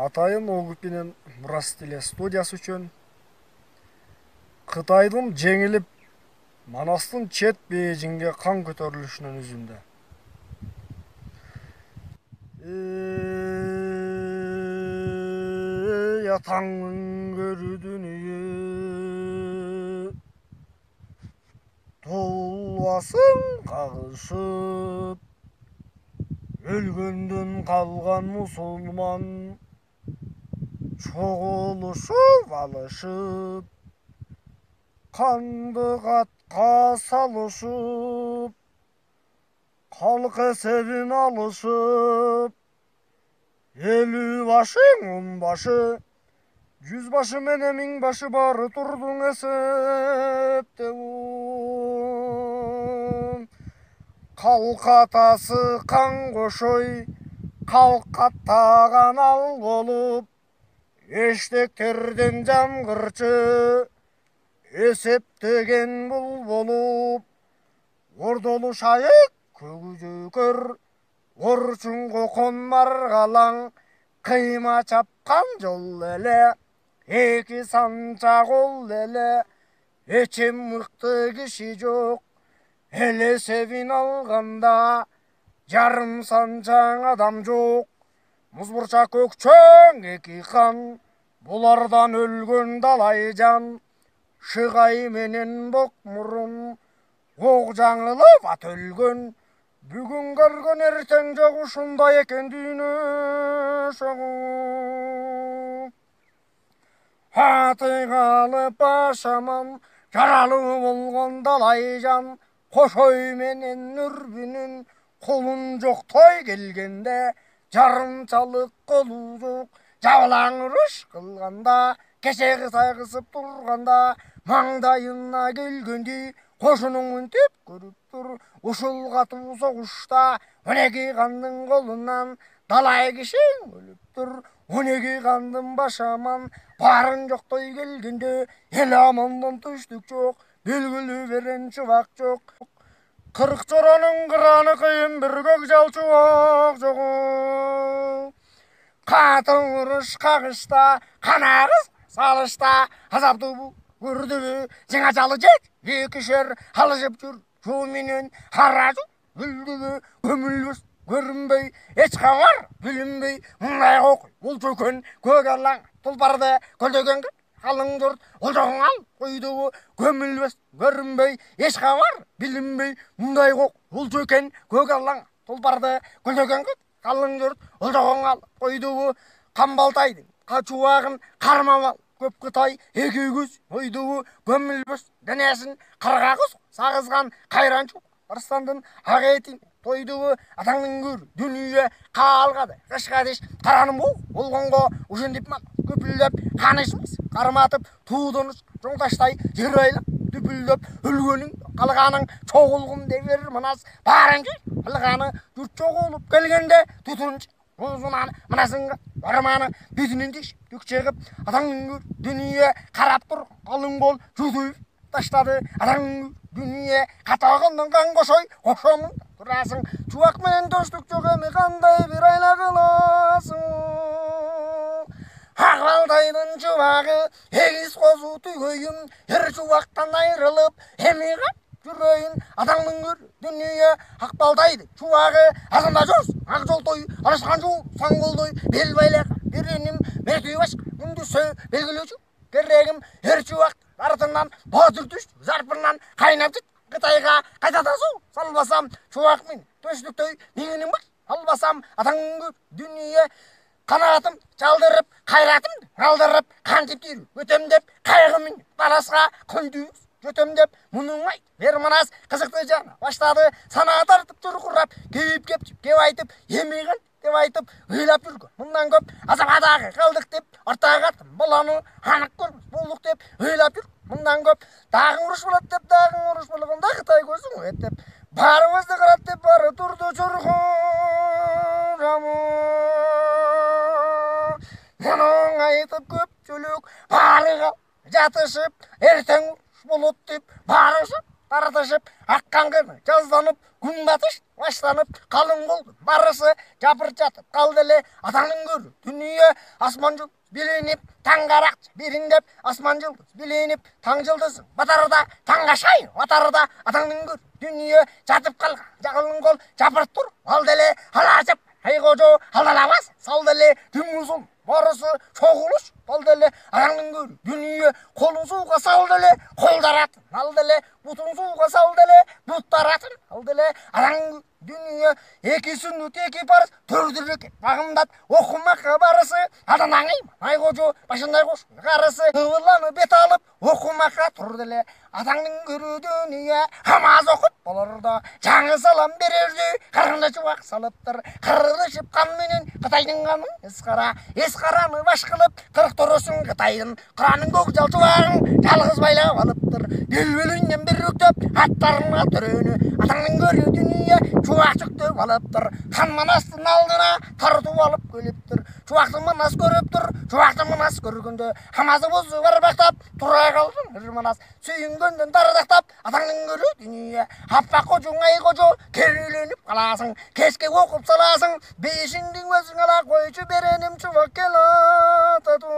Атайын Огупинин Мурас телестудиясы үчүн Кытайдын жеңилип Манастын чет Бейжиңге кан көтөрүлүшүнүн үзүндө. Атаңын көрү дүнүйө, толбасын кагышып, өлгөндөн калган мусулман чогулушуп алышып, канды катка салышып, калк эсебин алышып, 50 башың 10 башы, 100 башы менен 1000 башы бары турдуң эсепте. Калк атасы кан кошой, калк аттаган ал болуп, эштектерден жамгырчы, эсептеген бул болуп, ордолу шайык көгүжөкөр, орчунго конмар калаң, кыйма чапкан жол эле, эки санча кол эле, эчем мыкты киши жок, эл эсебин алганда, жарым санчаң адам жок, музбурчак көкчөң эки кан, булардан өлгөн далайжан, шыгай менен бок мурун, ок жаңылып ат өлгөн, бүгүн көргөн эртең жок, ушундай экен дүйнө шогу. Аты калып башаман, жаралуу болгон далайжан, кошой менен үрбүнүн колун жоктой келгенде, жарымчалык колу жок, жабылаң уруш кылганда, кеше сайгысып турганда, маңдайына келгенди, кошунун мынтип көрүп тур, ушул катуу согушта 12 кандын колунан далай кишиң өлүп тур. 12 кандын башаман барын жоктой келгенде, эл амандын түштүк жок, белгилүү берен чубак жок. 40 жоронун кыраны кыйын, бир көк жал чубак жок. Катын уруш кагышта, канагыз салышта, азаптуу көрдүбү, жеңа жалы жет, экишер алышып жүр, жуу менен каражу бүлдүбү, көмүлбөс көрүнбөй, эч кабар билинбей, мындай окуй, бул чөкөн, көк алаң, тулпарды көлдөгөн калың журт, олжоң ал койдубу, көмүлбөс көрүнбөй, эч кабар билинбей, мындай окуй, бул чөкөн, көк алаң, тулпарды көлдөгөн калың журт, олжоң ал койдубу, Камбалтайдын качубагын кармап ал, көп Кытай эки көз ойдубу, көмүлбөс денесин кырга кыз сагызган кайранчу арстандын ак этин тойдубу, атаңдын көр дүнүйө каалгады, кышка диш караным болгонго, ушинтип ман көпүлдөп канышмыз, карматып туудунуш жоңташтай жер айлап дүпүлдөп өлгөнүң калганың чогулгун дебер мынас баарыңчы алганы журт чогулуп келгенде тутунчу узунан мынасыңга барманы бетинен тиш түк чыгып, атаңдын көр дүнүйө карап тур, калың кол жутуп таштады, атаңдын дүнүйө катагындын кан кошой, кошомун турасың, чубак менен төштүк жок, эми кандай бир айла кыласың. Акбалтайдын чубагы, эгиз козу түгөйүм, эр чубактан айрылып, эми кап жүрөйүн, атаңдын көр дүнүйө Акбалтайдын чубагы, азында жүрс, ак жолтой, алышкан жол, сан колдой, бел байлак, береним, мерти баш, күндүсө, белгилүүчү, керегим, эр чубак, артынан, батыр түш, зарпынан, кайнап жит, Кытайга кайтада суу, салбасам, чубак мен, төштүктөй, меңинин бар, албасам, атаңдын көр дүнүйө, канатым жалдырып, кайратым алдырып, кантип тирүү, өтөм деп, кайгымын, баласка, көндүүс, жөтөм деп, мунуң айт, бер мынас, кызыкты жана, баштады, сана тартып, чуркурап, кеп кеп айтып, эмиген деп айтып, ыйлап жүргөн, мындан көп, азабадагы калдык деп, ортага аттым, баланы, анык көрмөс болдук деп, ыйлап жүр, мындан көп, дагы уруш болот деп, дагы уруш болгондо Кытай көзүң өт деп, баарыбызды кырат деп, бары турду чуркурамы. Мунуң айтып көпчүлүк, бары жатышып, эртең болот деп, барышып тартышып аққан күні жазданып күн батыш баштанып қалың болды барысы жапырып жатып қалды эле атаңның көрі дүние асман жұлдыз биленіп таң қарақшы беріндеп асман жұлдыз биленіп таң жұлдызы батарда таңға шай батарда атаңның көрі дүние жатып қалған жағылың қол жапырып тұр алды эле алажып айғожо алдаламас салды эле түн ұзын барысы шоғылыш алды эле атаңның көрі дүние қолын суға салды эле қолдар атын алды эле бұтын суға салды эле бұттар атын алды эле атаңның дүние екі сүннет екі парыз төрдір екен бағымдат оқымаққа барысы адан аңайма айғожо башындай қош қарысы ыланы бет алып оқымаққа тұрды эле атаңның көрі дүние хамаз оқып боларда жаңы салам берерде қырында шуақ салыптыр қырды шыққан менен қытайдың қанын ес қараны баш қылып қырық тұрысын қытайдың құранын көкжал шуағын жалғыз байлап алыптыр делбелінен бір өктеп аттарына түрені атаңның көрі дүние шуақ жүктеп алыптыр хан манастың алдына тартып алып келіптір шуақты манас көріп тұр шуақты манас көргенде хамазы бұзы барбақтап тұра қалды бір манас сүйінгенден тардақтап атаңның көрі дүние аппақ қожың ай қожо кереленіп қаласың кешке оқып саласың бейшіңдің өзің ала қойшы беренім шуақ келатады